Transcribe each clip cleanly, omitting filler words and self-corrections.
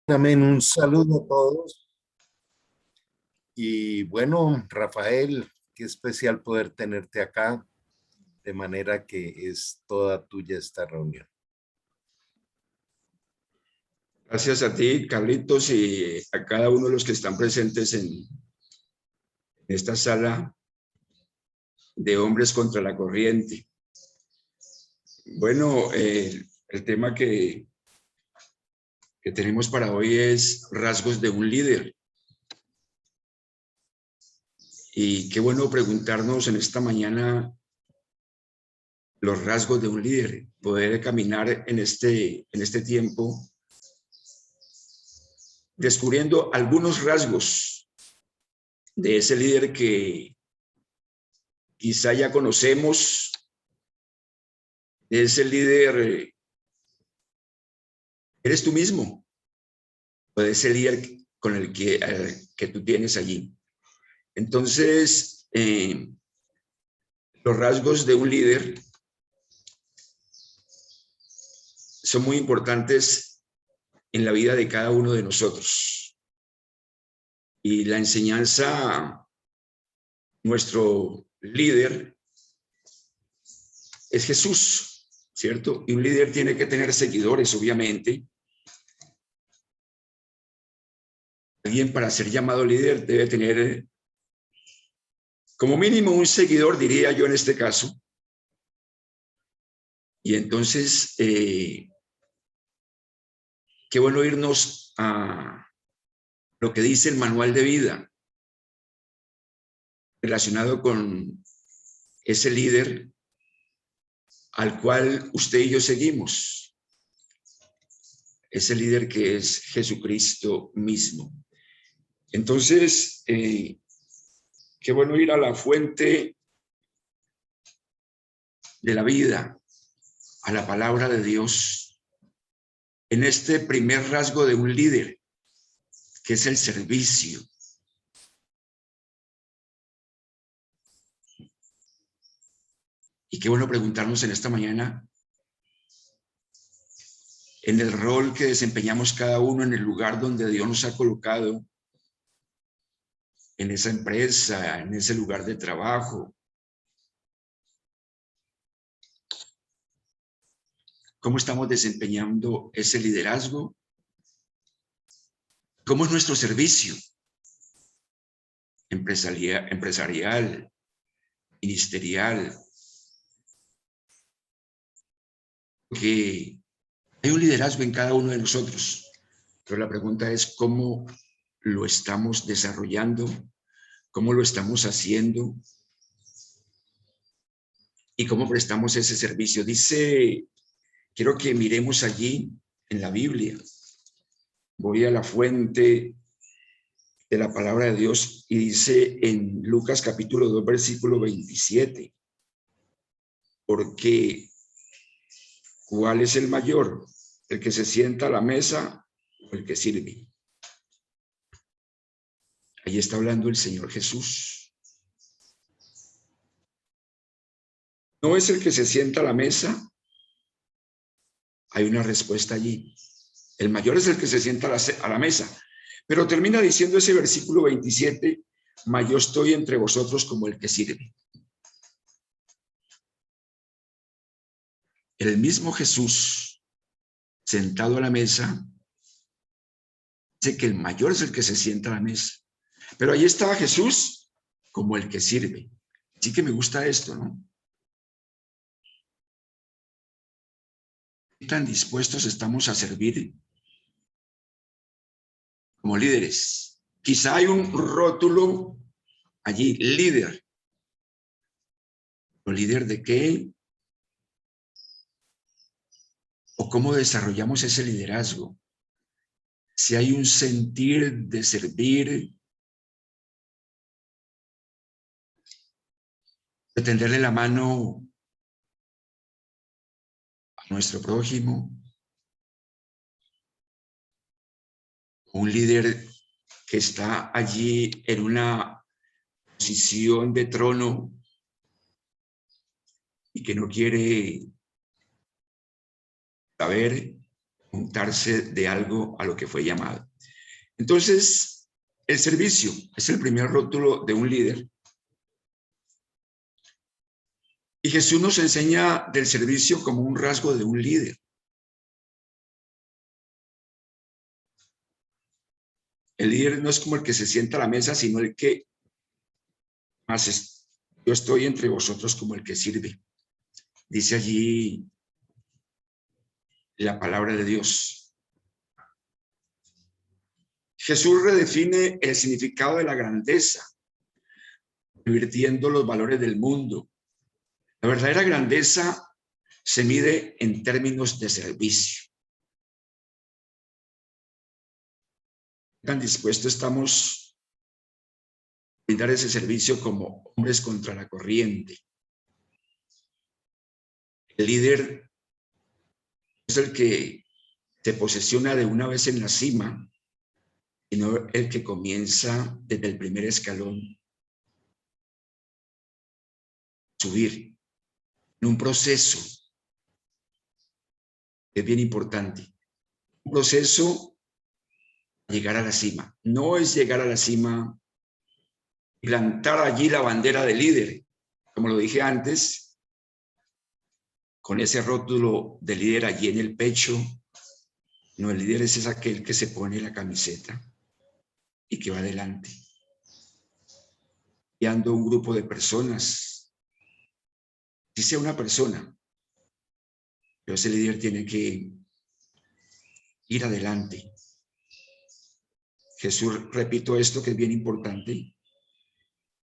Amén, un saludo a todos. Y bueno, Rafael, qué especial poder tenerte acá, de manera que es toda tuya esta reunión. Gracias a ti, Carlitos, y a cada uno de los que están presentes en esta sala de Hombres contra la Corriente. Bueno, el tema que tenemos para hoy es rasgos de un líder. Y qué bueno preguntarnos en esta mañana los rasgos de un líder, poder caminar en este tiempo descubriendo algunos rasgos de ese líder que quizá ya conocemos, de ese líder eres tú mismo, o de ese líder con el que tú tienes allí. Entonces, los rasgos de un líder son muy importantes en la vida de cada uno de nosotros. Y la enseñanza, nuestro líder es Jesús, ¿cierto? Y un líder tiene que tener seguidores, obviamente. Alguien para ser llamado líder debe tener como mínimo un seguidor, diría yo en este caso. Y entonces, qué bueno irnos a lo que dice el manual de vida relacionado con ese líder al cual usted y yo seguimos, ese líder que es Jesucristo mismo. Entonces, qué bueno ir a la fuente de la vida, a la palabra de Dios, en este primer rasgo de un líder, que es el servicio. Y qué bueno preguntarnos en esta mañana, en el rol que desempeñamos cada uno en el lugar donde Dios nos ha colocado, en esa empresa, en ese lugar de trabajo. ¿Cómo estamos desempeñando ese liderazgo? ¿Cómo es nuestro servicio empresarial, ministerial? Que hay un liderazgo en cada uno de nosotros, pero la pregunta es cómo lo estamos desarrollando, cómo lo estamos haciendo y cómo prestamos ese servicio. Dice, quiero que miremos allí en la Biblia. Voy a la fuente de la palabra de Dios y dice en Lucas capítulo 2, versículo 27, porque ¿cuál es el mayor? ¿El que se sienta a la mesa o el que sirve? Ahí está hablando el Señor Jesús. ¿No es el que se sienta a la mesa? Hay una respuesta allí. El mayor es el que se sienta a la mesa. Pero termina diciendo ese versículo 27, mas yo estoy entre vosotros como el que sirve. El mismo Jesús, sentado a la mesa, dice que el mayor es el que se sienta a la mesa. Pero ahí estaba Jesús como el que sirve. Sí que me gusta esto, ¿no? ¿Qué tan dispuestos estamos a servir como líderes? Quizá hay un rótulo allí, líder. ¿O líder de qué? ¿O cómo desarrollamos ese liderazgo? Si hay un sentir de servir, de tenderle la mano a nuestro prójimo, un líder que está allí en una posición de trono y que no quiere saber, montarse de algo a lo que fue llamado. Entonces, el servicio es el primer rótulo de un líder. Y Jesús nos enseña del servicio como un rasgo de un líder. El líder no es como el que se sienta a la mesa, sino el que hace. Yo estoy entre vosotros como el que sirve. Dice allí la palabra de Dios. Jesús redefine el significado de la grandeza, invirtiendo los valores del mundo. La verdadera grandeza se mide en términos de servicio. ¿Tan dispuestos estamos a brindar ese servicio como hombres contra la corriente? El líder es el que se posesiona de una vez en la cima, sino el que comienza desde el primer escalón a subir en un proceso que es bien importante. Un proceso a llegar a la cima. No es llegar a la cima y plantar allí la bandera de líder, como lo dije antes, con ese rótulo de líder allí en el pecho. No, el líder es aquel que se pone la camiseta y que va adelante, guiando un grupo de personas. Si sea una persona, pero ese líder tiene que ir adelante. Jesús, repito esto que es bien importante,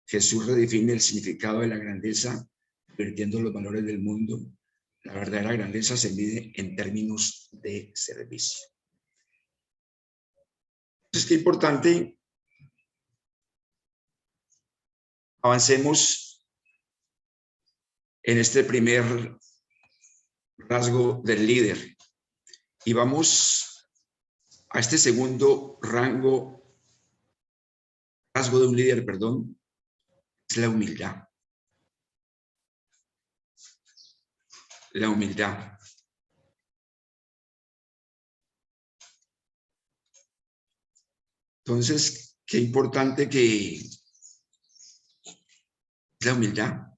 Jesús redefine el significado de la grandeza, vertiendo los valores del mundo. La verdadera grandeza se mide en términos de servicio. Entonces, qué importante. Avancemos en este primer rasgo del líder y vamos a este segundo rasgo de un líder, perdón, es la humildad. La humildad. Entonces, qué importante que la humildad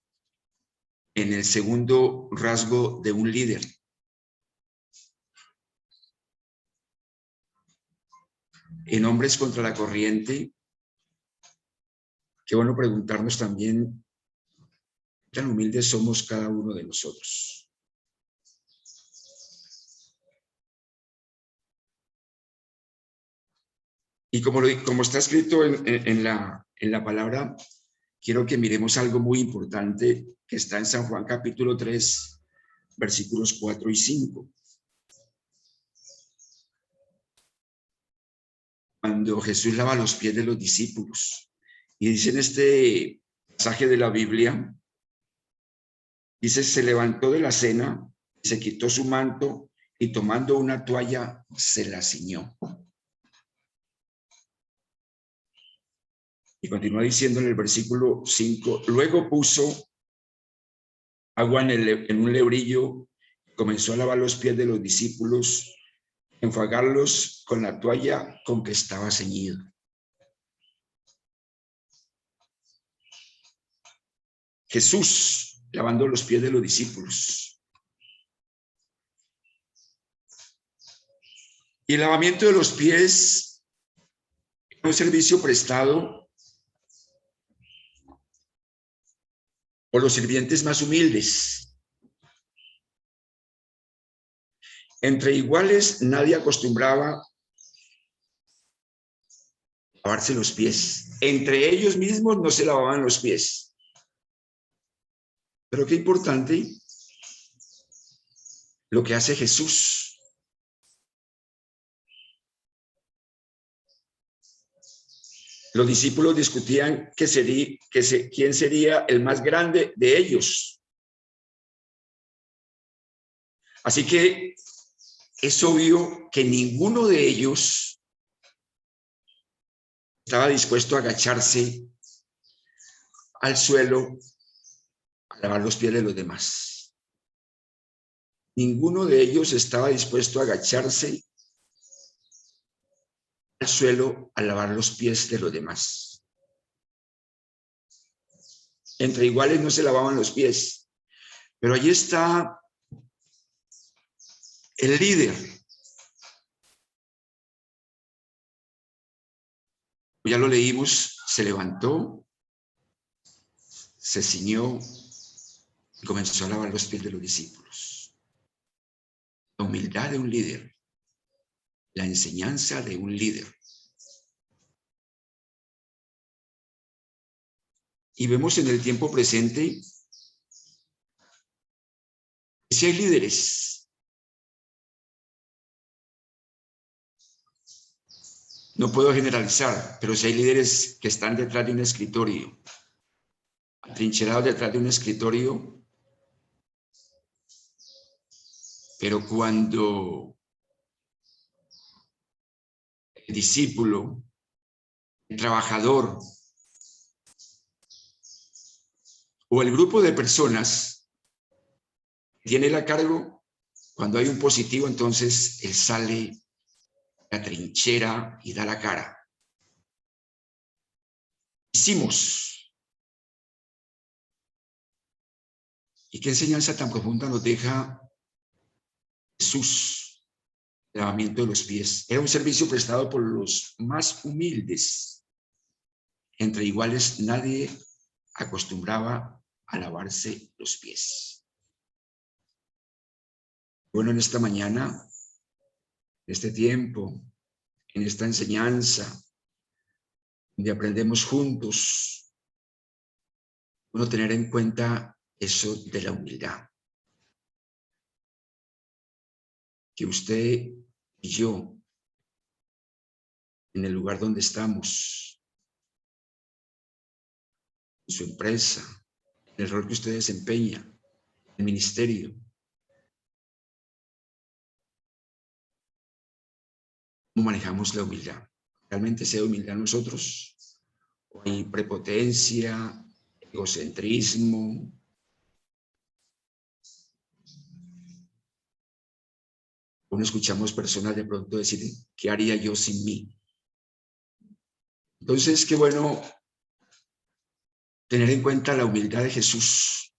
en el segundo rasgo de un líder. En Hombres contra la Corriente, qué bueno preguntarnos también qué tan humildes somos cada uno de nosotros. Y como está escrito en la palabra, quiero que miremos algo muy importante que está en San Juan capítulo 3, versículos 4 y 5. Cuando Jesús lava los pies de los discípulos. Y dice en este pasaje de la Biblia, dice, se levantó de la cena, se quitó su manto y tomando una toalla se la ciñó. Y continúa diciendo en el versículo 5, luego puso agua en un lebrillo, comenzó a lavar los pies de los discípulos, enjuagarlos con la toalla con que estaba ceñido. Jesús lavando los pies de los discípulos. Y el lavamiento de los pies es un servicio prestado por los sirvientes más humildes. Entre iguales nadie acostumbraba a lavarse los pies. Entre ellos mismos no se lavaban los pies. Pero qué importante lo que hace Jesús. Los discípulos discutían quién sería el más grande de ellos. Así que es obvio que ninguno de ellos estaba dispuesto a agacharse al suelo a lavar los pies de los demás. Ninguno de ellos estaba dispuesto a agacharse al suelo a lavar los pies de los demás. Entre iguales no se lavaban los pies, pero allí está el líder. Ya lo leímos, se levantó, se ciñó y comenzó a lavar los pies de los discípulos. La humildad de un líder, la enseñanza de un líder. Y vemos en el tiempo presente que si hay líderes, no puedo generalizar, pero si hay líderes que están detrás de un escritorio, atrincherados detrás de un escritorio, pero cuando el discípulo, el trabajador o el grupo de personas tiene el cargo, cuando hay un positivo, entonces él sale a la trinchera y da la cara. Hicimos. ¿Y qué enseñanza tan profunda nos deja Jesús? El lavamiento de los pies. Era un servicio prestado por los más humildes. Entre iguales nadie acostumbraba a lavarse los pies. Bueno, en esta mañana, en este tiempo, en esta enseñanza, donde aprendemos juntos, uno tener en cuenta eso de la humildad. Que usted y yo, en el lugar donde estamos, en su empresa, en el rol que usted desempeña, en el ministerio, ¿cómo manejamos la humildad? ¿Realmente sea humildad nosotros? ¿O hay prepotencia, egocentrismo? ¿O no escuchamos personas de pronto decir, ¿qué haría yo sin mí? Entonces, qué bueno tener en cuenta la humildad de Jesús.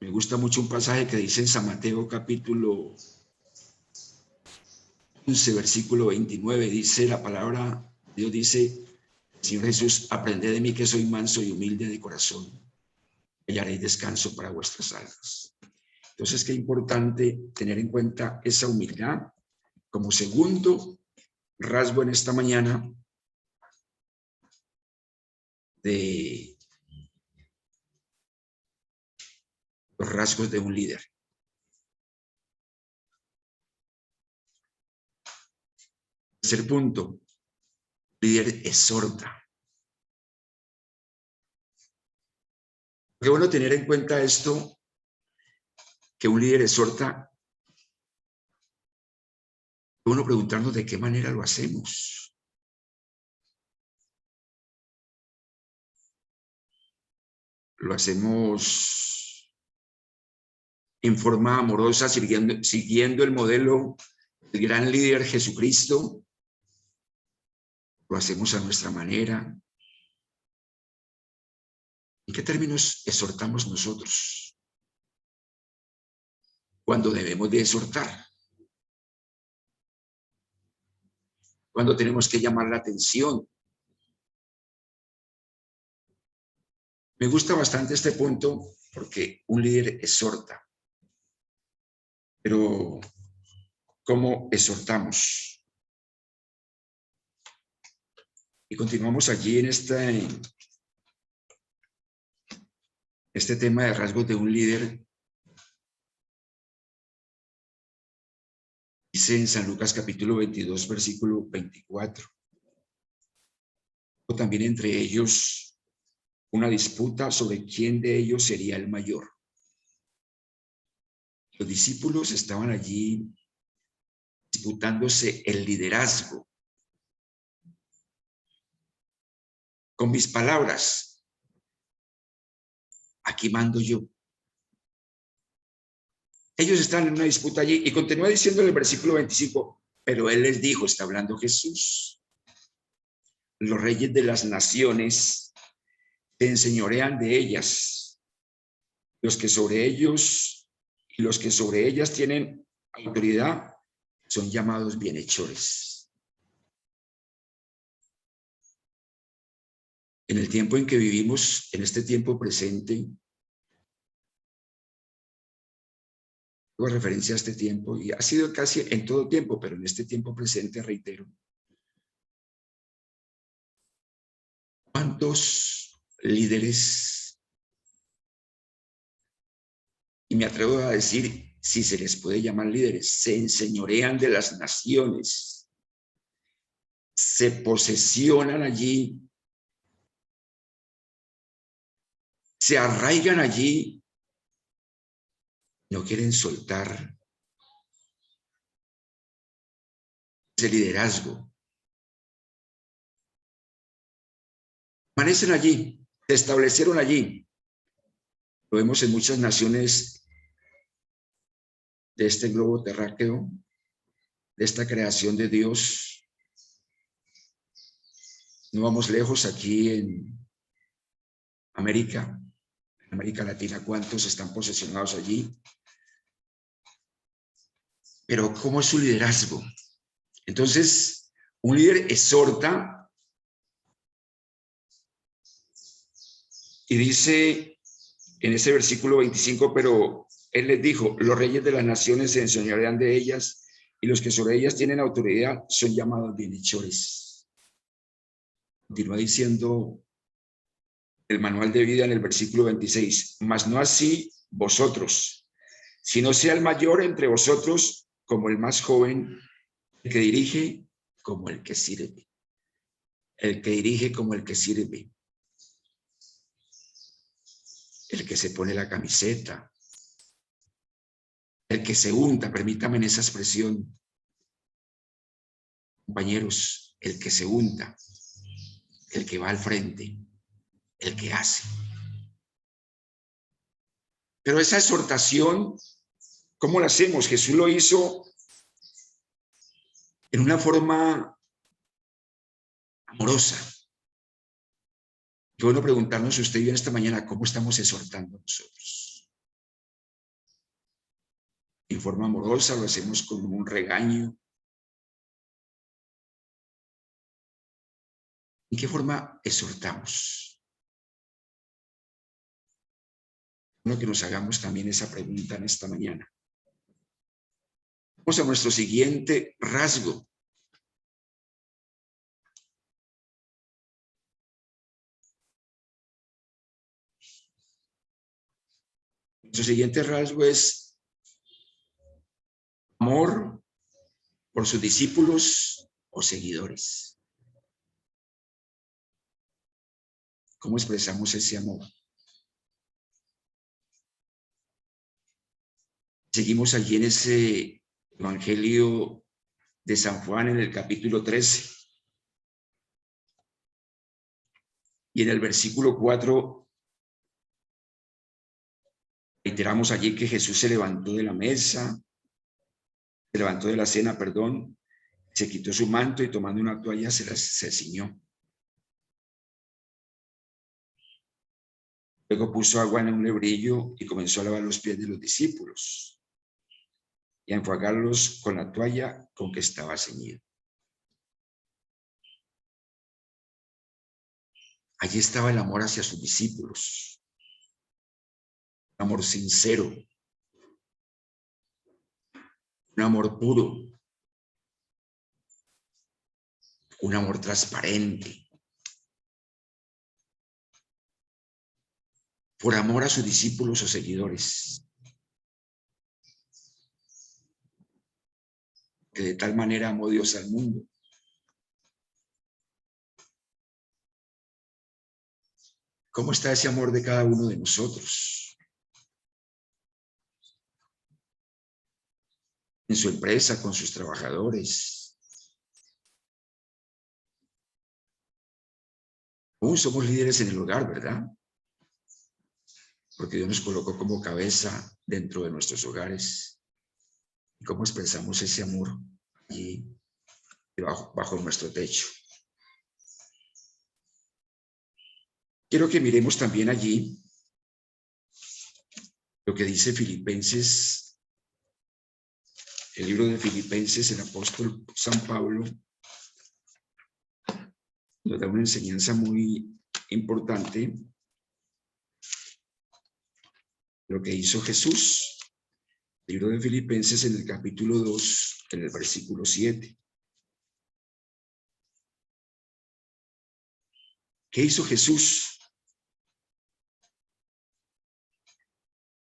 Me gusta mucho un pasaje que dice en San Mateo capítulo 11, versículo 29, dice la palabra, Dios dice, Señor Jesús, aprended de mí que soy manso y humilde de corazón, y haréis descanso para vuestras almas. Entonces, qué importante tener en cuenta esa humildad como segundo rasgo en esta mañana de los rasgos de un líder. Tercer punto, líder exhorta. Qué bueno tener en cuenta esto, que un líder exhorta. Qué bueno preguntarnos de qué manera lo hacemos. Lo hacemos en forma amorosa, siguiendo el modelo del gran líder Jesucristo. Lo hacemos a nuestra manera. ¿En qué términos exhortamos nosotros? Cuando debemos de exhortar. Cuando tenemos que llamar la atención. Me gusta bastante este punto porque un líder exhorta. Pero, ¿cómo exhortamos? Y continuamos allí en este tema de rasgos de un líder. Dice en San Lucas capítulo 22, versículo 24. O también entre ellos una disputa sobre quién de ellos sería el mayor. Los discípulos estaban allí disputándose el liderazgo. Con mis palabras, aquí mando yo. Ellos están en una disputa allí y continúa diciendo en el versículo 25, Pero él les dijo, está hablando Jesús, los reyes de las naciones se enseñorean de ellas, los que sobre ellos y los que sobre ellas tienen autoridad son llamados bienhechores. En el tiempo en que vivimos, en este tiempo presente, hago referencia a este tiempo, y ha sido casi en todo tiempo, pero en este tiempo presente, reitero, ¿cuántos líderes, y me atrevo a decir, si se les puede llamar líderes, se enseñorean de las naciones, se posesionan allí, se arraigan allí, no quieren soltar ese liderazgo? Permanecen allí, se establecieron allí. Lo vemos en muchas naciones de este globo terráqueo, de esta creación de Dios. No vamos lejos, aquí en América Latina, ¿cuántos están posesionados allí? Pero ¿cómo es su liderazgo? Entonces, un líder exhorta y dice en ese versículo 25, pero él les dijo, los reyes de las naciones se enseñorean de ellas y los que sobre ellas tienen autoridad son llamados bienhechores. Continúa diciendo el manual de vida en el versículo 26, mas no así vosotros, sino sea el mayor entre vosotros como el más joven, el que dirige como el que sirve. El que dirige como el que sirve. El que se pone la camiseta. El que se unta, permítame en esa expresión. Compañeros, el que se unta, el que va al frente, el que hace. Pero esa exhortación, ¿cómo la hacemos? Jesús lo hizo en una forma amorosa. Qué bueno preguntarnos usted y yo esta mañana, ¿cómo estamos exhortando nosotros? En forma amorosa, lo hacemos con un regaño. ¿En qué forma exhortamos? Bueno, que nos hagamos también esa pregunta en esta mañana. Vamos a nuestro siguiente rasgo. Nuestro siguiente rasgo es amor por sus discípulos o seguidores. ¿Cómo expresamos ese amor? Seguimos allí en ese Evangelio de San Juan en el capítulo 13. Y en el versículo 4 reiteramos allí que Jesús se levantó de la mesa, se levantó de la cena, perdón, se quitó su manto y tomando una toalla se ciñó. Luego puso agua en un lebrillo y comenzó a lavar los pies de los discípulos y a enjuagarlos con la toalla con que estaba ceñido. Allí estaba el amor hacia sus discípulos, un amor sincero, un amor puro, un amor transparente, por amor a sus discípulos o seguidores, que de tal manera amó Dios al mundo. ¿Cómo está ese amor de cada uno de nosotros? En su empresa, con sus trabajadores. Aún somos líderes en el hogar, ¿verdad? Porque Dios nos colocó como cabeza dentro de nuestros hogares. ¿Y cómo expresamos ese amor allí bajo nuestro techo. Quiero que miremos también allí lo que dice Filipenses, el libro de Filipenses. El apóstol San Pablo nos da una enseñanza muy importante, lo que hizo Jesús. El libro de Filipenses, en el capítulo 2, en el versículo 7. ¿Qué hizo Jesús?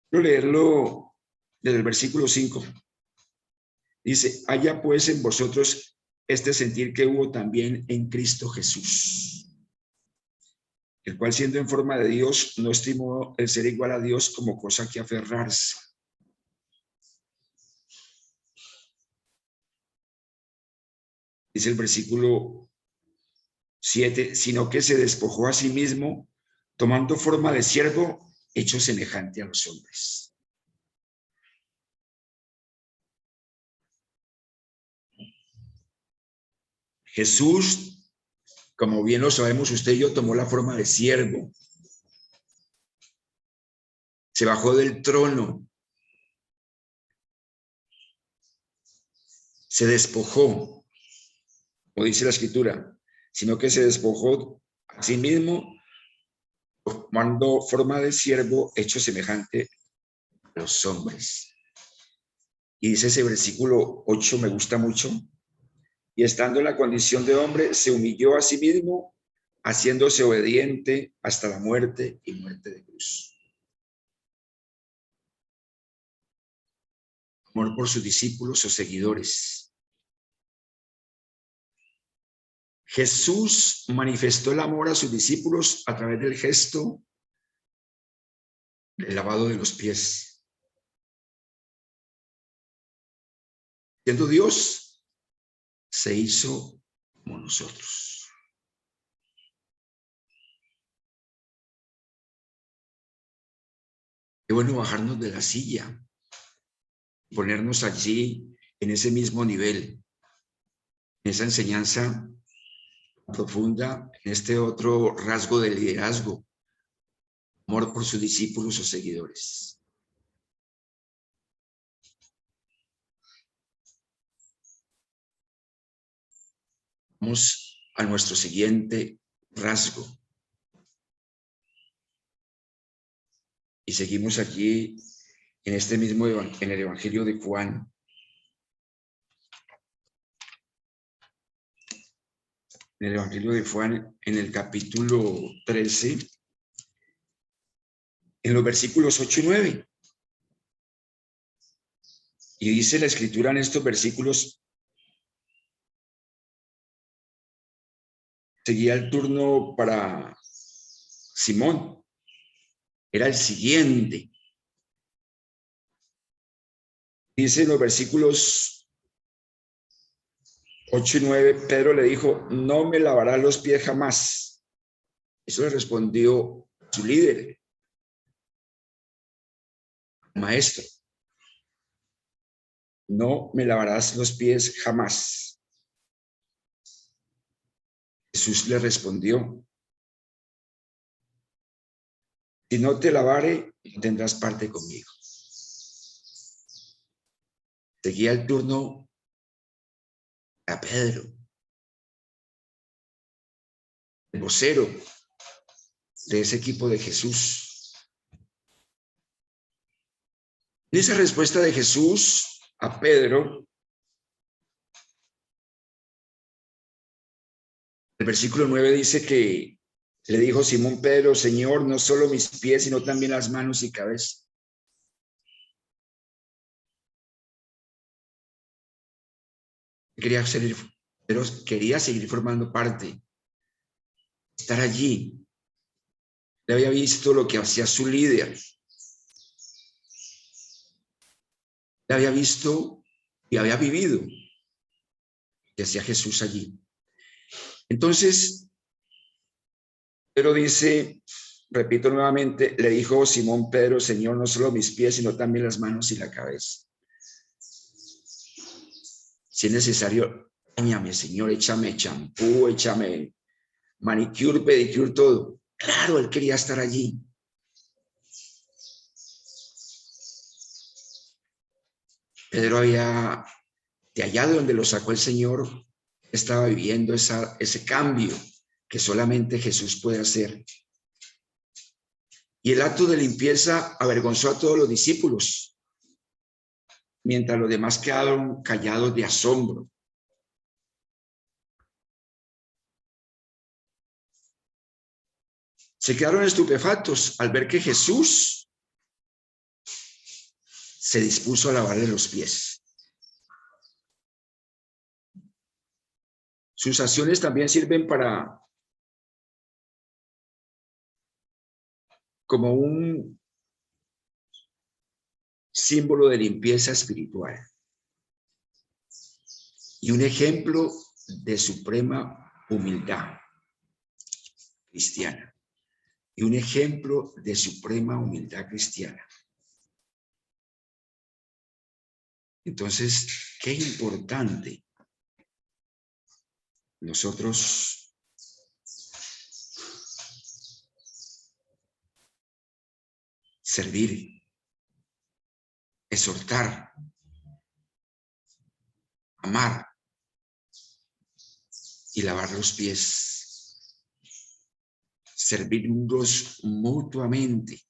Quiero leerlo desde el versículo 5. Dice: haya pues en vosotros este sentir que hubo también en Cristo Jesús, el cual, siendo en forma de Dios, no estimó el ser igual a Dios como cosa que aferrarse. Dice el versículo 7, sino que se despojó a sí mismo, tomando forma de siervo, hecho semejante a los hombres. Jesús, como bien lo sabemos usted y yo, tomó la forma de siervo. Se bajó del trono. Se despojó, como dice la escritura, sino que se despojó a sí mismo, tomando forma de siervo, hecho semejante a los hombres. Y dice ese versículo 8, me gusta mucho: y estando en la condición de hombre, se humilló a sí mismo, haciéndose obediente hasta la muerte y muerte de cruz. Amor por sus discípulos o seguidores. Jesús manifestó el amor a sus discípulos a través del gesto del lavado de los pies. Siendo Dios, se hizo como nosotros. Qué bueno bajarnos de la silla, ponernos allí en ese mismo nivel, en esa enseñanza profunda, en este otro rasgo de liderazgo, amor por sus discípulos o seguidores. Vamos a nuestro siguiente rasgo. Y seguimos aquí en este mismo, en el Evangelio de Juan. En el Evangelio de Juan, en el capítulo 13, en los versículos 8 y 9. Y dice la escritura en estos versículos: seguía el turno para Simón. Era el siguiente. Dice en los versículos 8 y 9, Pedro le dijo: no me lavarás los pies jamás. Eso le respondió su líder, maestro: no me lavarás los pies jamás. Jesús le respondió: si no te lavare, tendrás parte conmigo. Seguía el turno a Pedro, el vocero de ese equipo de Jesús. En esa respuesta de Jesús a Pedro, el versículo 9 dice que le dijo Simón Pedro: Señor, no solo mis pies, sino también las manos y cabeza. Pero quería seguir formando parte, estar allí. Le había visto lo que hacía su líder. Le había visto y había vivido lo que hacía Jesús allí. Entonces, Pedro dice, repito nuevamente, le dijo Simón Pedro: Señor, no solo mis pies, sino también las manos y la cabeza. Si es necesario, bañame, Señor, échame champú, échame manicure, pedicure, todo. Claro, él quería estar allí. Pedro había, de allá de donde lo sacó el Señor, estaba viviendo ese cambio que solamente Jesús puede hacer. Y el acto de limpieza avergonzó a todos los discípulos, mientras los demás quedaron callados de asombro. Se quedaron estupefactos al ver que Jesús se dispuso a lavarle los pies. Sus acciones también sirven como un símbolo de limpieza espiritual y un ejemplo de suprema humildad cristiana. Y un ejemplo de suprema humildad cristiana. Entonces, qué importante nosotros servir, exhortar, amar y lavar los pies, servirnos mutuamente.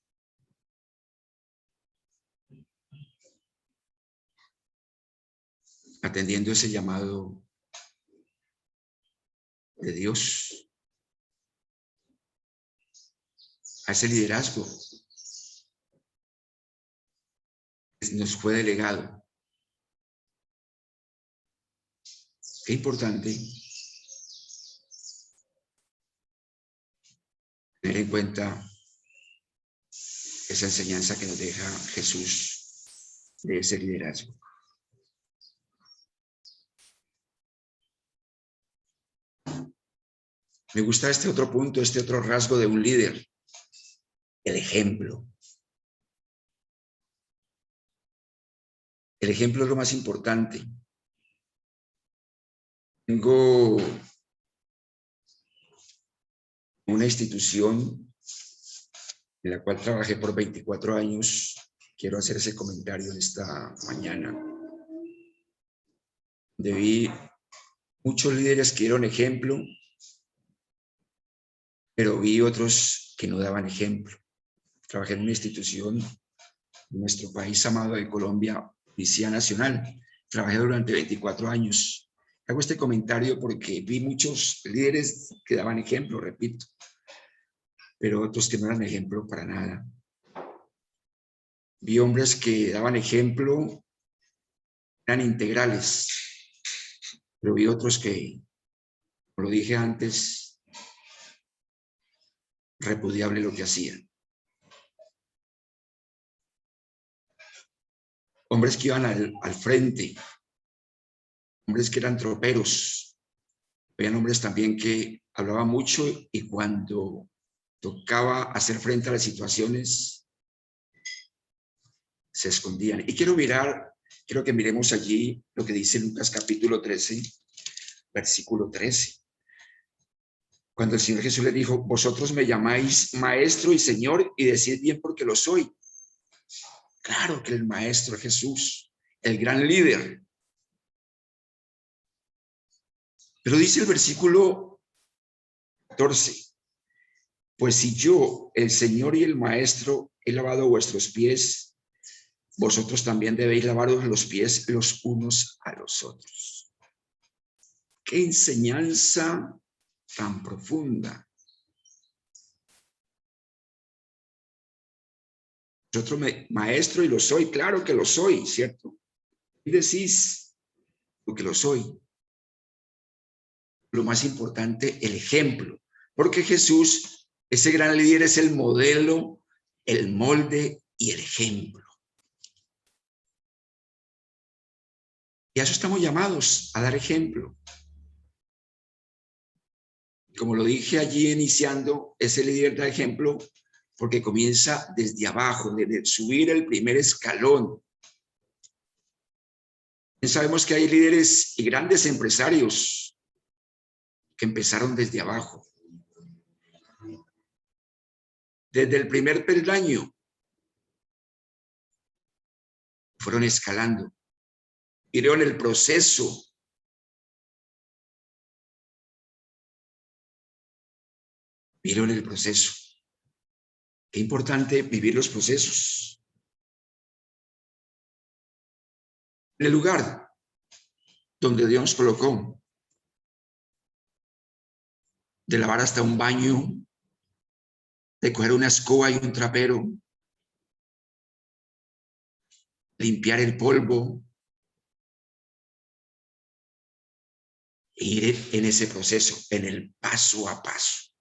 Atendiendo ese llamado de Dios, a ese liderazgo que nos fue delegado. Qué importante tener en cuenta esa enseñanza que nos deja Jesús de ese liderazgo. Me gusta este otro punto, este otro rasgo de un líder, el ejemplo. El ejemplo es lo más importante. Tengo una institución en la cual trabajé por 24 años. Quiero hacer ese comentario en esta mañana. Vi muchos líderes que dieron ejemplo, pero vi otros que no daban ejemplo. Trabajé en una institución en nuestro país amado de Colombia, Policía Nacional. Trabajé durante 24 años. Hago este comentario porque vi muchos líderes que daban ejemplo, repito, pero otros que no eran ejemplo para nada. Vi hombres que daban ejemplo, eran integrales, pero vi otros que, como lo dije antes, repudiable lo que hacían. Hombres que iban al frente, hombres que eran troperos. Habían hombres también que hablaban mucho y cuando tocaba hacer frente a las situaciones, se escondían. Y quiero que miremos allí lo que dice Lucas capítulo 13, versículo 13. Cuando el Señor Jesús le dijo, vosotros me llamáis maestro y Señor y decid bien porque lo soy. Claro que el maestro es Jesús, el gran líder. Pero dice el versículo 14, pues si yo, el Señor y el maestro, he lavado vuestros pies, vosotros también debéis lavaros los pies los unos a los otros. Qué enseñanza tan profunda. Vosotros maestro y lo soy, claro que lo soy, ¿cierto? Y decís lo que lo soy. Lo más importante, el ejemplo, porque Jesús, ese gran líder, es el modelo, el molde y el ejemplo. Y a eso estamos llamados, a dar ejemplo. Como lo dije allí iniciando, ese líder da ejemplo porque comienza desde abajo, desde subir el primer escalón. Sabemos que hay líderes y grandes empresarios que empezaron desde abajo. Desde el primer peldaño fueron escalando. Vieron el proceso. Vieron el proceso. Qué importante vivir los procesos. En el lugar donde Dios nos colocó, de lavar hasta un baño, de coger una escoba y un trapero, limpiar el polvo, e ir en ese proceso, en el paso a paso.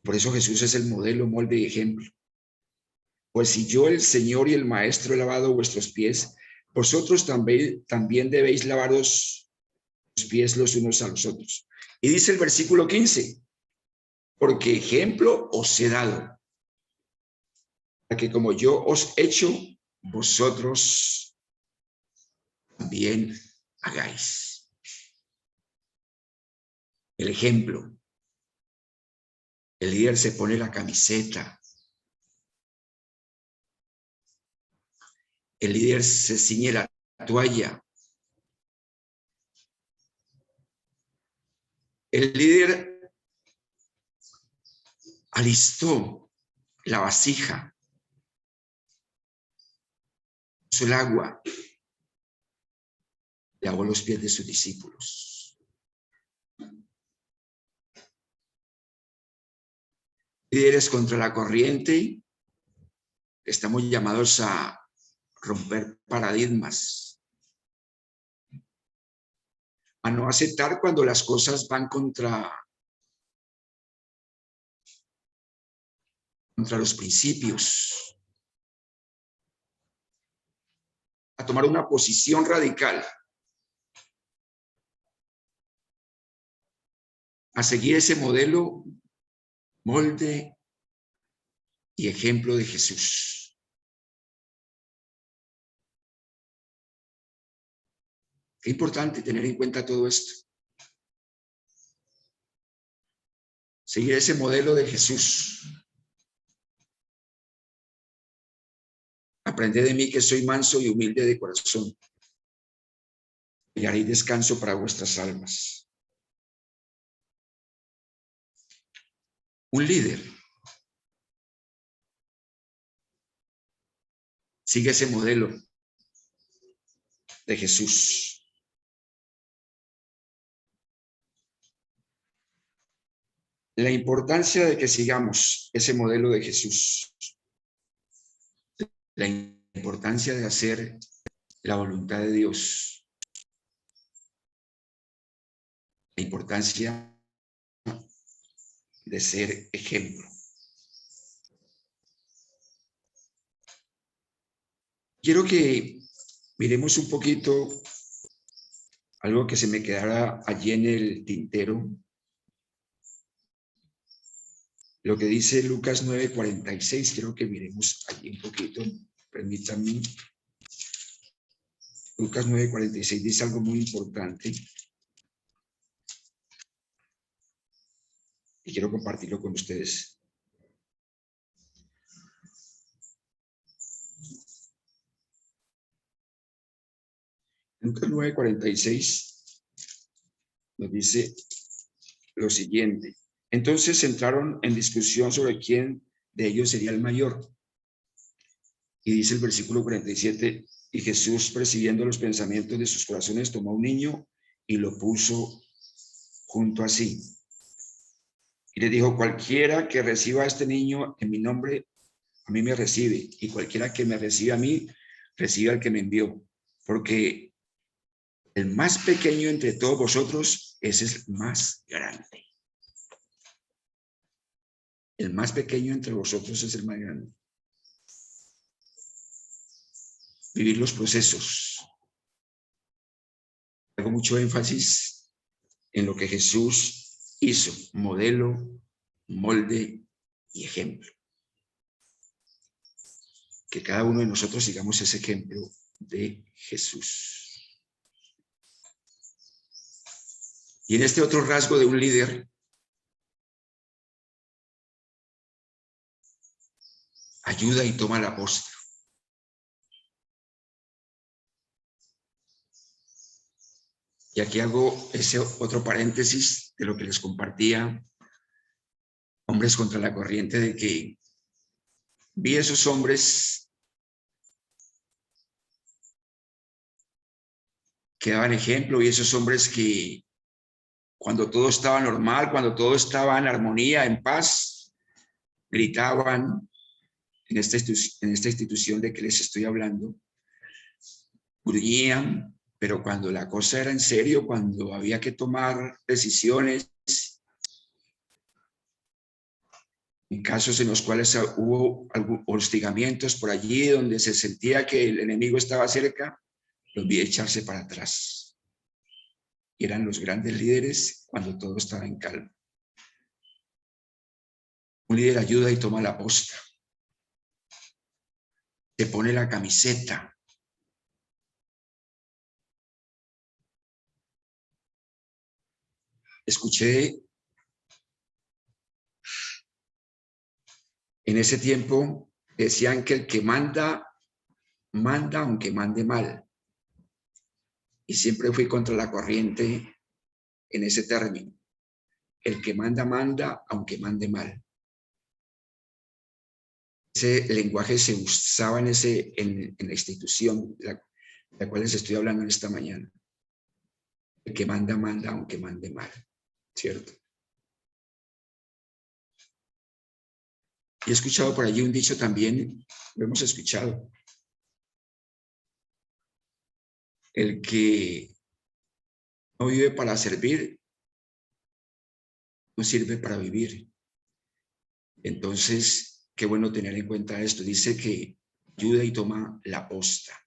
Por eso Jesús es el modelo, molde y ejemplo. Pues si yo, el Señor y el Maestro, he lavado vuestros pies, vosotros también debéis lavaros los pies los unos a los otros. Y dice el versículo 15, porque ejemplo os he dado, para que como yo os he hecho, vosotros también hagáis. El ejemplo. El líder se pone la camiseta. El líder se ciñe la toalla. El líder alistó la vasija, puso el agua, lavó los pies de sus discípulos. Líderes contra la corriente, estamos llamados a romper paradigmas, a no aceptar cuando las cosas van contra los principios, a tomar una posición radical, a seguir ese modelo, molde y ejemplo de Jesús. Qué importante tener en cuenta todo esto. Seguir ese modelo de Jesús. Aprended de mí que soy manso y humilde de corazón, y haréis descanso para vuestras almas. Un líder sigue ese modelo de Jesús. La importancia de que sigamos ese modelo de Jesús. La importancia de hacer la voluntad de Dios. La importancia de ser ejemplo. Quiero que miremos un poquito algo que se me quedara allí en el tintero. Lo que dice Lucas 9:46, quiero que miremos allí un poquito. Permítanme. Lucas 9:46 dice algo muy importante. Y quiero compartirlo con ustedes. Lucas 9:46 nos dice lo siguiente. Entonces entraron en discusión sobre quién de ellos sería el mayor. Y dice el versículo 47, y Jesús, percibiendo los pensamientos de sus corazones, tomó un niño y lo puso junto a sí. Y le dijo, cualquiera que reciba a este niño en mi nombre, a mí me recibe. Y cualquiera que me reciba a mí, recibe al que me envió. Porque el más pequeño entre todos vosotros es el más grande. El más pequeño entre vosotros es el más grande. Vivir los procesos. Hago mucho énfasis en lo que Jesús hizo, modelo, molde y ejemplo. Que cada uno de nosotros sigamos ese ejemplo de Jesús. Y en este otro rasgo de un líder, ayuda y toma la posta. Y aquí hago ese otro paréntesis de lo que les compartía, Hombres contra la Corriente, de que vi esos hombres que daban ejemplo y esos hombres que cuando todo estaba normal, cuando todo estaba en armonía, en paz, gritaban en esta institución de que les estoy hablando, gruñían, pero cuando la cosa era en serio, cuando había que tomar decisiones, en casos en los cuales hubo hostigamientos por allí, donde se sentía que el enemigo estaba cerca, los vi echarse para atrás. Y eran los grandes líderes cuando todo estaba en calma. Un líder ayuda y toma la posta. Se pone la camiseta. Escuché en ese tiempo, decían que el que manda, manda aunque mande mal. Y siempre fui contra la corriente en ese término. El que manda, manda aunque mande mal. Ese lenguaje se usaba en la institución de la cual les estoy hablando en esta mañana. El que manda, manda aunque mande mal, ¿cierto? Y he escuchado por allí un dicho también, lo hemos escuchado. El que no vive para servir, no sirve para vivir. Entonces, qué bueno tener en cuenta esto. Dice que ayuda y toma la posta.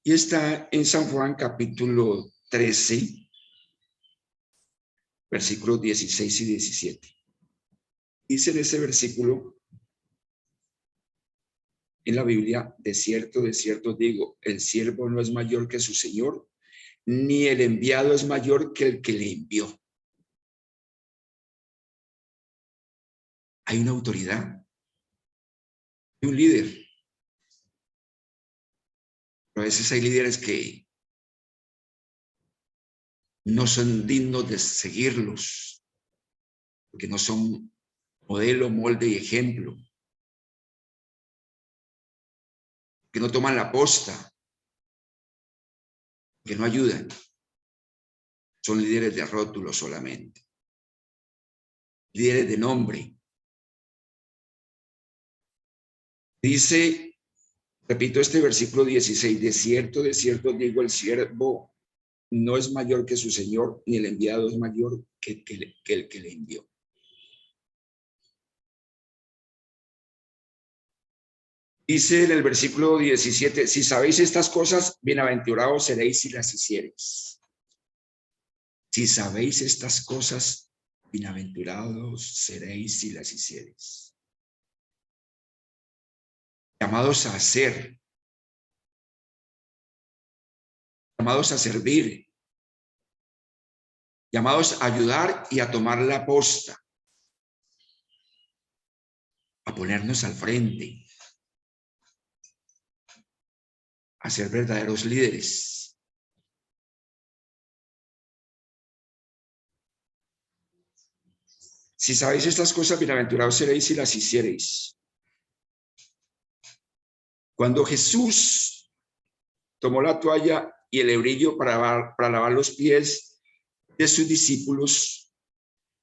Y está en San Juan capítulo 13, versículos 16 y 17. Dice en ese versículo, en la Biblia, de cierto digo, el siervo no es mayor que su señor, ni el enviado es mayor que el que le envió. Hay una autoridad, hay un líder. Pero a veces hay líderes que no son dignos de seguirlos, porque no son modelo, molde y ejemplo, que no toman la posta, que no ayudan. Son líderes de rótulo solamente, líderes de nombre. Dice, repito este versículo 16, de cierto digo, el siervo no es mayor que su señor, ni el enviado es mayor que el que le envió. Dice en el versículo 17, si sabéis estas cosas, bienaventurados seréis si las hiciereis. Si sabéis estas cosas, bienaventurados seréis si las hiciereis. Llamados a hacer, llamados a servir, llamados a ayudar y a tomar la posta, a ponernos al frente, a ser verdaderos líderes. Si sabéis estas cosas, bienaventurados seréis si las hiciereis. Cuando Jesús tomó la toalla y el hebrillo para lavar los pies de sus discípulos,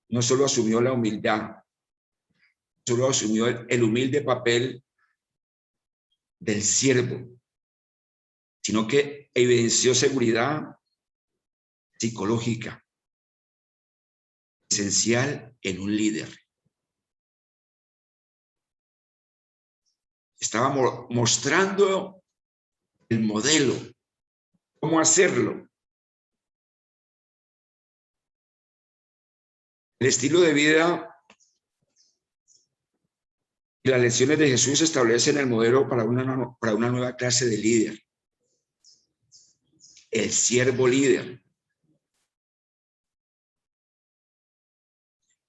no solo asumió la humildad, solo asumió el humilde papel del siervo, sino que evidenció seguridad psicológica, esencial en un líder. Estaba mostrando el modelo, cómo hacerlo. El estilo de vida y las lecciones de Jesús establecen el modelo para una nueva clase de líder. El siervo líder.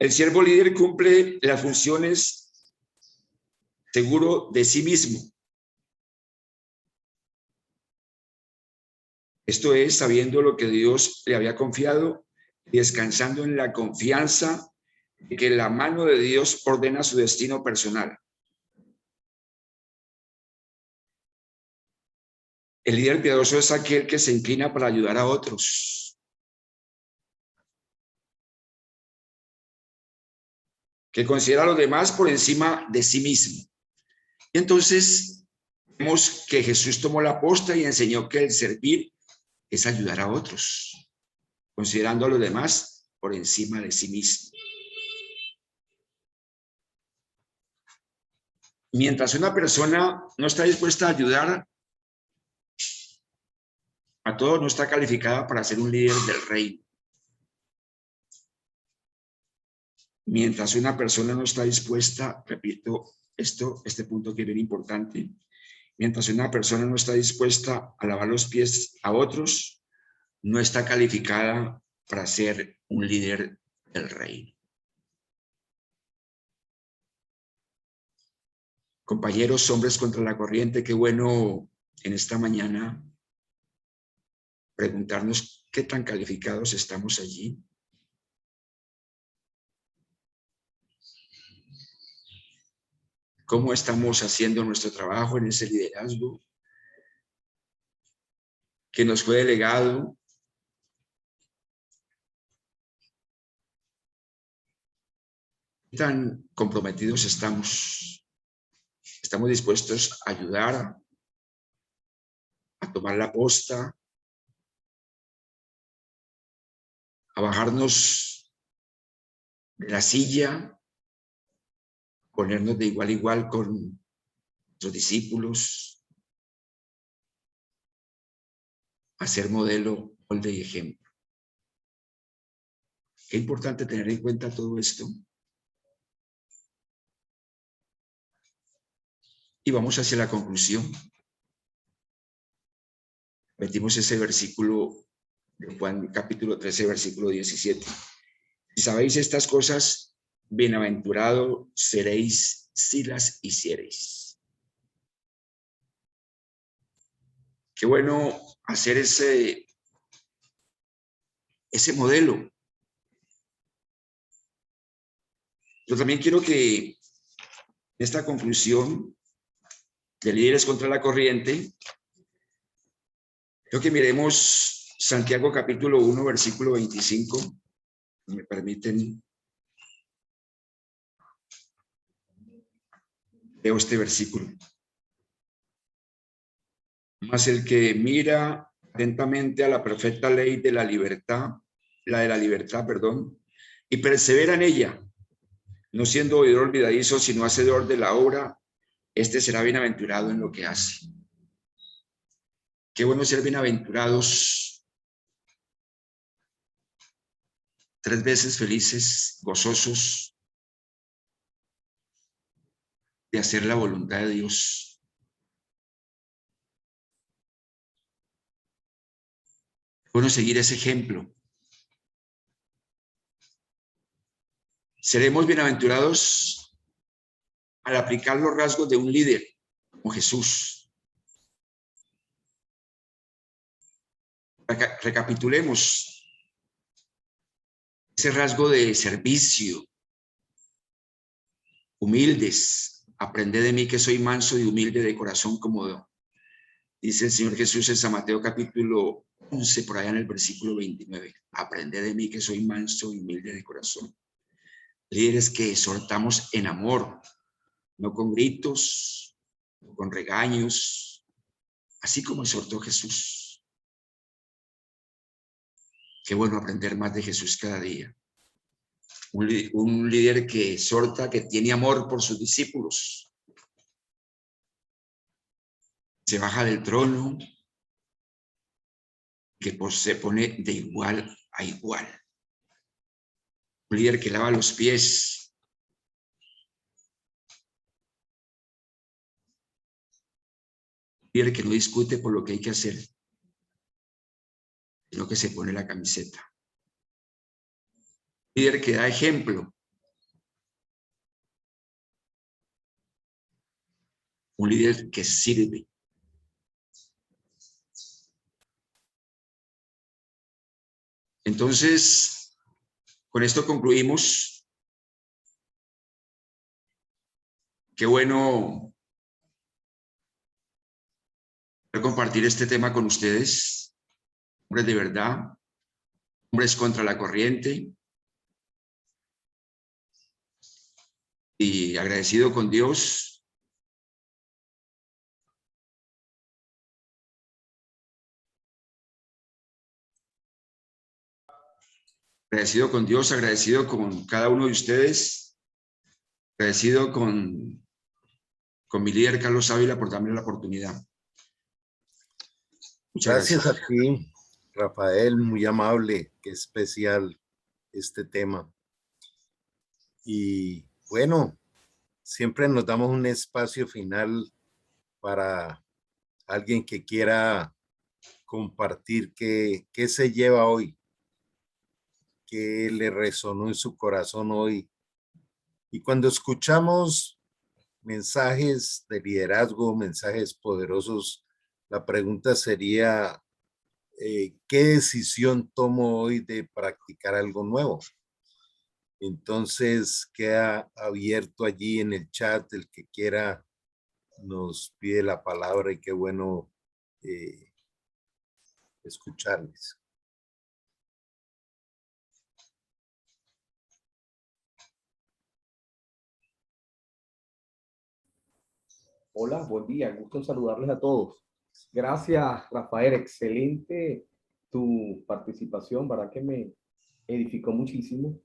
El siervo líder cumple las funciones seguro de sí mismo. Esto es, sabiendo lo que Dios le había confiado y descansando en la confianza de que la mano de Dios ordena su destino personal. El líder piadoso es aquel que se inclina para ayudar a otros, que considera a los demás por encima de sí mismo. Y entonces vemos que Jesús tomó la posta y enseñó que el servir es ayudar a otros, considerando a los demás por encima de sí mismo. Mientras una persona no está dispuesta a ayudar a todos, no está calificada para ser un líder del reino. Mientras una persona no está dispuesta, repito este punto que es bien importante, mientras una persona no está dispuesta a lavar los pies a otros, no está calificada para ser un líder del reino. Compañeros, hombres contra la corriente, qué bueno en esta mañana preguntarnos qué tan calificados estamos allí. ¿Cómo estamos haciendo nuestro trabajo en ese liderazgo que nos fue delegado? ¿Qué tan comprometidos estamos? ¿Estamos dispuestos a ayudar, a tomar la posta, a bajarnos de la silla, ponernos de igual a igual con nuestros discípulos, a ser modelo, molde y ejemplo? Qué importante tener en cuenta todo esto. Y vamos hacia la conclusión. Metimos ese versículo de Juan capítulo 13, versículo 17. Si sabéis estas cosas, bienaventurado seréis si las hiciereis. Qué bueno hacer ese modelo. Yo también quiero que en esta conclusión de líderes contra la corriente, creo que miremos Santiago capítulo 1, versículo 25. ¿Me permiten? Leo este versículo. Mas el que mira atentamente a la perfecta ley de la libertad, y persevera en ella, no siendo oidor olvidadizo, sino hacedor de la obra, este será bienaventurado en lo que hace. Qué bueno ser bienaventurados, 3 veces felices, gozosos de hacer la voluntad de Dios. Bueno, seguir ese ejemplo. Seremos bienaventurados al aplicar los rasgos de un líder como Jesús. Recapitulemos ese rasgo de servicio, humildes. Aprended de mí que soy manso y humilde de corazón, como dice el Señor Jesús en San Mateo capítulo 11, por allá en el versículo 29. Aprended de mí que soy manso y humilde de corazón. Líderes que exhortamos en amor, no con gritos, no con regaños, así como exhortó Jesús. Qué bueno aprender más de Jesús cada día. Un líder que exhorta, que tiene amor por sus discípulos. Se baja del trono, que se pone de igual a igual. Un líder que lava los pies. Un líder que no discute por lo que hay que hacer, sino que se pone la camiseta. Un líder que da ejemplo, un líder que sirve. Entonces, con esto concluimos. Qué bueno compartir este tema con ustedes. Hombres de verdad, hombres contra la corriente. Y agradecido con Dios. Agradecido con Dios, agradecido con cada uno de ustedes. Agradecido con mi líder Carlos Ávila por darme la oportunidad. Muchas Gracias gracias. a ti, Rafael, muy amable, qué especial este tema. Y bueno, siempre nos damos un espacio final para alguien que quiera compartir qué se lleva hoy, qué le resonó en su corazón hoy. Y cuando escuchamos mensajes de liderazgo, mensajes poderosos, la pregunta sería, ¿qué decisión tomo hoy de practicar algo nuevo? Entonces queda abierto allí en el chat, el que quiera nos pide la palabra y qué bueno escucharles. Hola, buen día, gusto en saludarles a todos. Gracias, Rafael, excelente tu participación, ¿verdad? Que me edificó muchísimo.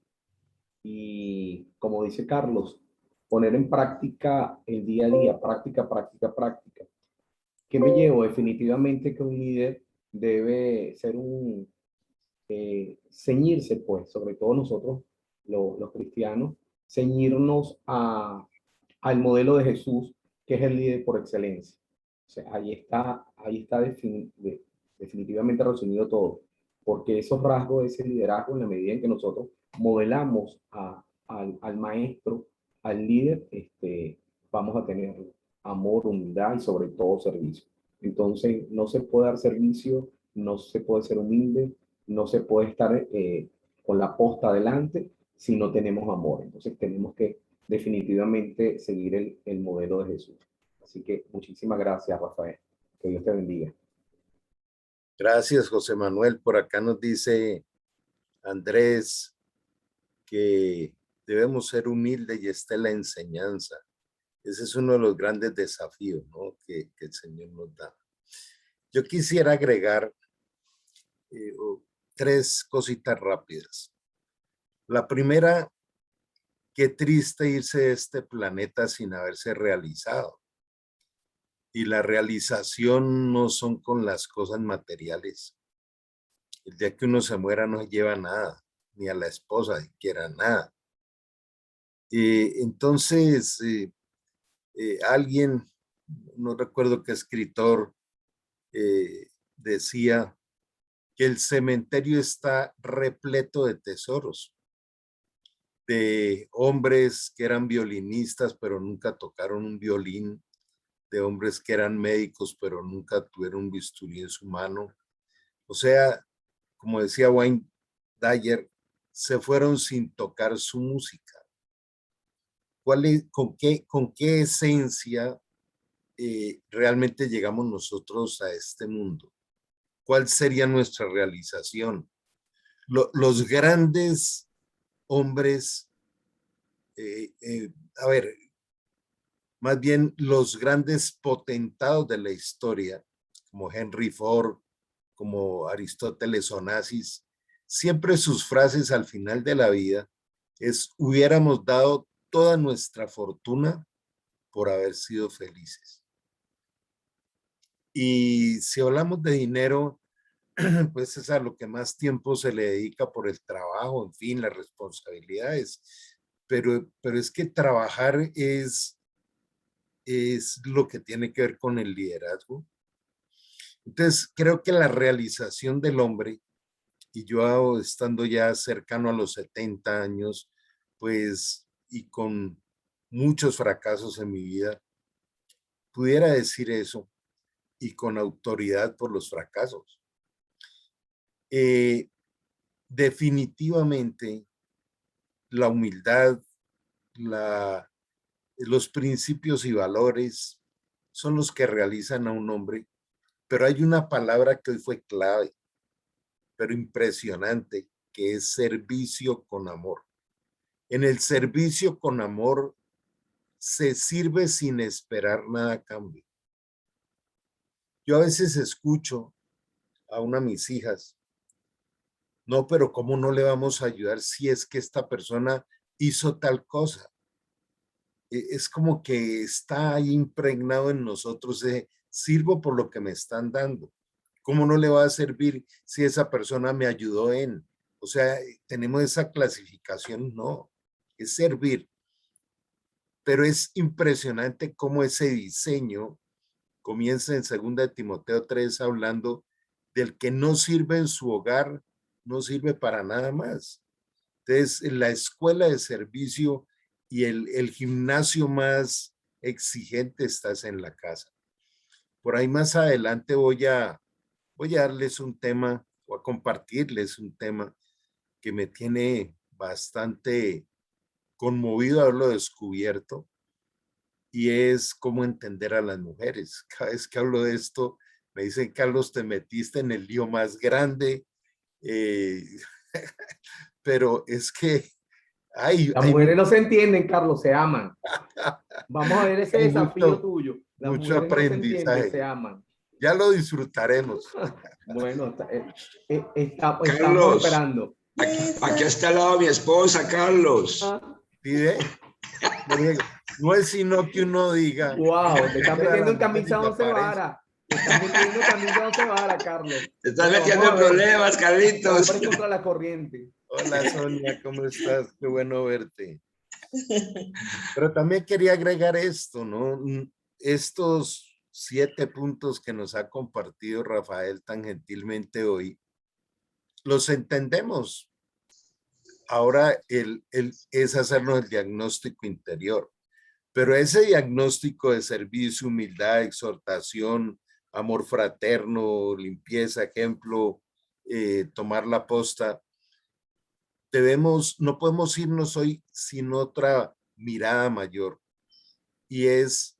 Y como dice Carlos, poner en práctica el día a día, práctica, práctica, práctica. ¿Qué me llevo? Definitivamente que un líder debe ser ceñirse, pues, sobre todo nosotros, los cristianos, ceñirnos al modelo de Jesús, que es el líder por excelencia. O sea, ahí está definitivamente resumido todo, porque esos rasgos de ese liderazgo, en la medida en que nosotros modelamos al maestro, al líder, vamos a tener amor, humildad y sobre todo servicio. Entonces, no se puede dar servicio, no se puede ser humilde, no se puede estar con la posta adelante si no tenemos amor. Entonces, tenemos que definitivamente seguir el modelo de Jesús. Así que muchísimas gracias, Rafael. Que Dios te bendiga. Gracias, José Manuel. Por acá nos dice Andrés que debemos ser humildes y esta es la enseñanza. Ese es uno de los grandes desafíos, ¿no? que el Señor nos da. Yo quisiera agregar tres cositas rápidas. La primera, qué triste irse de este planeta sin haberse realizado. Y la realización no son con las cosas materiales. El día que uno se muera no se lleva nada, ni a la esposa siquiera nada. Entonces, alguien, no recuerdo qué escritor, decía que el cementerio está repleto de tesoros, de hombres que eran violinistas pero nunca tocaron un violín, de hombres que eran médicos pero nunca tuvieron un bisturí en su mano. O sea, como decía Wayne Dyer, se fueron sin tocar su música. ¿Con qué esencia realmente llegamos nosotros a este mundo? ¿Cuál sería nuestra realización? Los grandes hombres, a ver, más bien los grandes potentados de la historia, como Henry Ford, como Aristóteles Onassis, siempre sus frases al final de la vida es: hubiéramos dado toda nuestra fortuna por haber sido felices. Y si hablamos de dinero, pues es a lo que más tiempo se le dedica por el trabajo, en fin, las responsabilidades. Pero es que trabajar es lo que tiene que ver con el liderazgo. Entonces, creo que la realización del hombre, y yo estando ya cercano a los 70 años, pues, y con muchos fracasos en mi vida, pudiera decir eso y con autoridad por los fracasos. Definitivamente la humildad, los principios y valores son los que realizan a un hombre, pero hay una palabra que hoy fue clave, pero impresionante, que es servicio con amor. En el servicio con amor se sirve sin esperar nada a cambio. Yo a veces escucho a una de mis hijas, no, pero ¿cómo no le vamos a ayudar si es que esta persona hizo tal cosa? Es como que está ahí impregnado en nosotros, sirvo por lo que me están dando. ¿Cómo no le va a servir si esa persona me ayudó en? O sea, tenemos esa clasificación, no, es servir. Pero es impresionante cómo ese diseño comienza en 2 Timoteo 3 hablando del que no sirve en su hogar, no sirve para nada más. Entonces, la escuela de servicio y el gimnasio más exigente estás en la casa. Por ahí más adelante voy a darles un tema o a compartirles un tema que me tiene bastante conmovido haberlo descubierto, y es cómo entender a las mujeres. Cada vez que hablo de esto, me dicen, Carlos, te metiste en el lío más grande, pero es que Las mujeres no se entienden, Carlos, se aman. Vamos a ver ese hay desafío tuyo. Las mucho mujeres no se entienden, aprendizaje. se aman. Ya lo disfrutaremos. Bueno, estamos Carlos, esperando. aquí está al lado mi esposa, Carlos. ¿Sí ve? No es sino que uno diga. Wow, te están metiendo en camisa 11 varas. varas. Te están metiendo en camisa 11 varas, Carlos. Te estás metiendo en problemas, Carlitos. Hombre contra la corriente. Hola, Sonia, ¿cómo estás? Qué bueno verte. Pero también quería agregar esto, ¿no? Estos 7 puntos que nos ha compartido Rafael tan gentilmente hoy, los entendemos. Ahora es hacernos el diagnóstico interior, pero ese diagnóstico de servicio, humildad, exhortación, amor fraterno, limpieza, ejemplo, tomar la posta, no podemos irnos hoy sin otra mirada mayor, y es,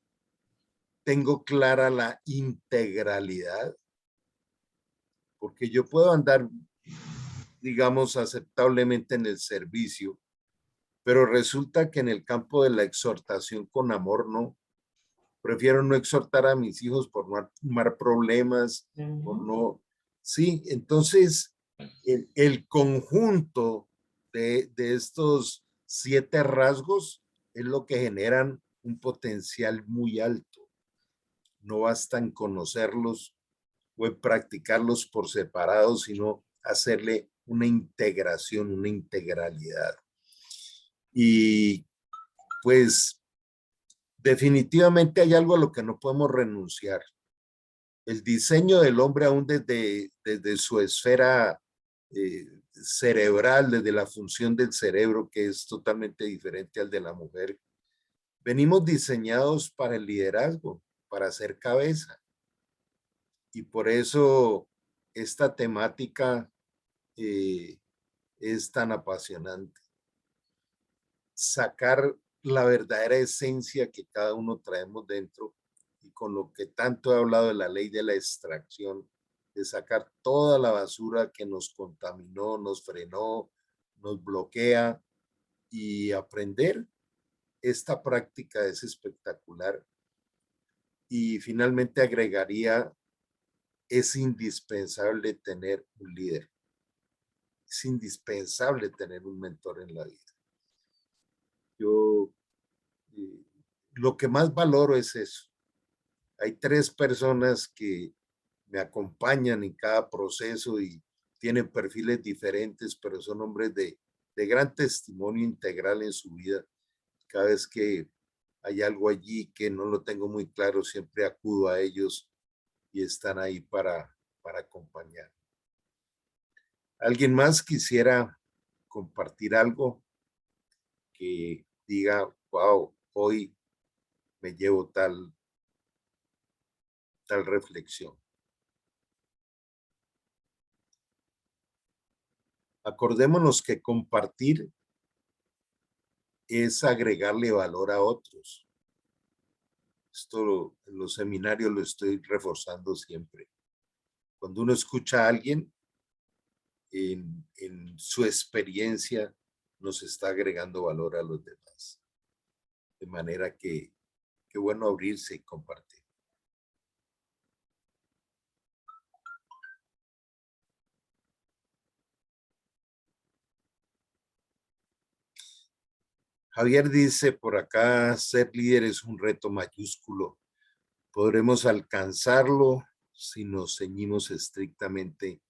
tengo clara la integralidad, porque yo puedo andar, digamos, aceptablemente en el servicio, pero resulta que en el campo de la exhortación con amor, no. Prefiero no exhortar a mis hijos por no armar problemas, por no. Sí, entonces el conjunto de estos 7 rasgos es lo que generan un potencial muy alto. No basta en conocerlos o en practicarlos por separado, sino hacerle una integración, una integralidad. Y pues definitivamente hay algo a lo que no podemos renunciar. El diseño del hombre, aún desde su esfera cerebral, desde la función del cerebro, que es totalmente diferente al de la mujer, venimos diseñados para el liderazgo, para ser cabeza. Y por eso esta temática es tan apasionante. Sacar la verdadera esencia que cada uno traemos dentro, y con lo que tanto he hablado de la ley de la extracción, de sacar toda la basura que nos contaminó, nos frenó, nos bloquea, y aprender. Esta práctica es espectacular. Y finalmente agregaría, es indispensable tener un líder. Es indispensable tener un mentor en la vida. Yo lo que más valoro es eso. Hay 3 personas que me acompañan en cada proceso y tienen perfiles diferentes, pero son hombres de gran testimonio integral en su vida. Cada vez que hay algo allí que no lo tengo muy claro, siempre acudo a ellos y están ahí para acompañar. ¿Alguien más quisiera compartir algo que diga, wow, hoy me llevo tal tal reflexión. Acordémonos que compartir es agregarle valor a otros. Esto en los seminarios lo estoy reforzando siempre. Cuando uno escucha a alguien, en su experiencia nos está agregando valor a los demás. De manera que qué bueno abrirse y compartir. Javier dice por acá, ser líder es un reto mayúsculo. Podremos alcanzarlo si nos ceñimos estrictamente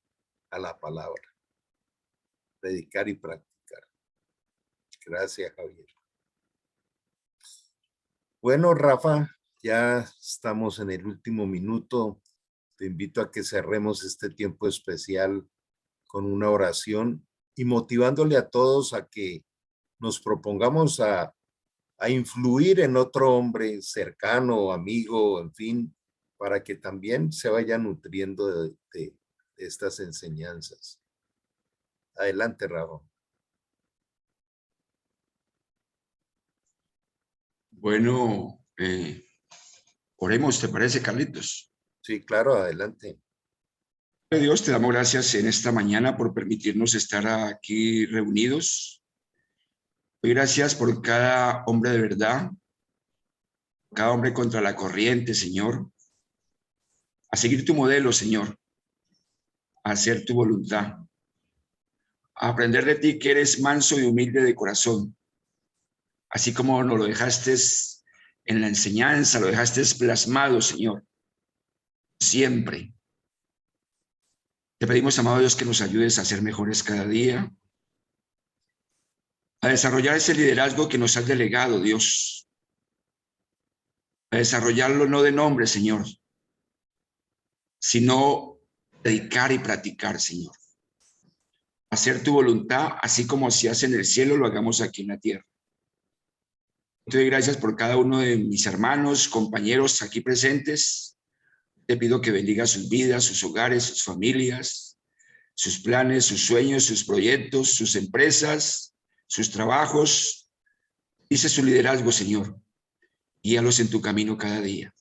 a la palabra. Predicar y practicar. Gracias, Javier. Bueno, Rafa, ya estamos en el último minuto. Te invito a que cerremos este tiempo especial con una oración y motivándole a todos a que nos propongamos a influir en otro hombre cercano, amigo, en fin, para que también se vaya nutriendo de estas enseñanzas. Adelante, Rafa. Bueno, oremos, ¿te parece, Carlitos? Sí, claro, adelante. Dios, te damos gracias en esta mañana por permitirnos estar aquí reunidos. Doy gracias por cada hombre de verdad, cada hombre contra la corriente, Señor. A seguir tu modelo, Señor. A hacer tu voluntad. A aprender de ti que eres manso y humilde de corazón. Así como nos lo dejaste en la enseñanza, lo dejaste plasmado, Señor. Siempre. Te pedimos, amado Dios, que nos ayudes a ser mejores cada día, a desarrollar ese liderazgo que nos has delegado, Dios, a desarrollarlo no de nombre, Señor, sino dedicar y practicar, Señor. Hacer tu voluntad, así como se hace en el cielo, lo hagamos aquí en la tierra. Te doy gracias por cada uno de mis hermanos, compañeros aquí presentes. Te pido que bendiga sus vidas, sus hogares, sus familias, sus planes, sus sueños, sus proyectos, sus empresas, sus trabajos. Dice su liderazgo, Señor. Guíalos en tu camino cada día.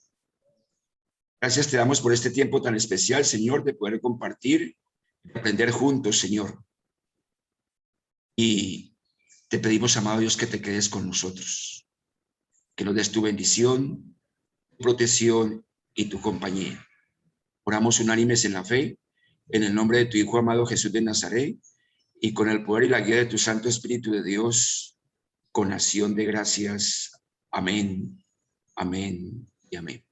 Gracias te damos por este tiempo tan especial, Señor, de poder compartir y aprender juntos, Señor. Y te pedimos, amado Dios, que te quedes con nosotros, que nos des tu bendición, tu protección y tu compañía. Oramos unánimes en la fe, en el nombre de tu Hijo amado Jesús de Nazaret, y con el poder y la guía de tu Santo Espíritu de Dios, con acción de gracias. Amén, amén y amén.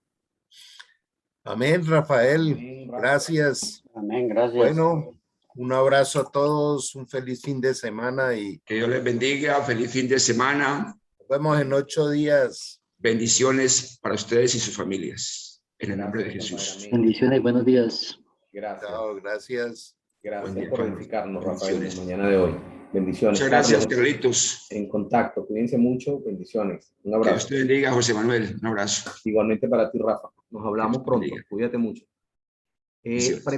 Amén, Rafael. Amén, Rafa. Gracias. Amén, gracias. Bueno, un abrazo a todos, un feliz fin de semana y Que Dios les bendiga, feliz fin de semana. nos vemos en 8 días. Bendiciones para ustedes y sus familias. En el nombre de Jesús. Bendiciones, buenos días. Gracias. Chao, gracias. Gracias Buen día, por Carlos. edificarnos, Rafael, en la Bendiciones. mañana de hoy. Bendiciones. Muchas gracias, Carlos, Carlitos. en contacto. Cuídense mucho. Bendiciones. Un Que Dios abrazo. te bendiga, José Manuel. Un abrazo. Igualmente para ti, Rafa. Nos hablamos Dios te pronto. bendiga. Cuídate mucho. Bendiciones.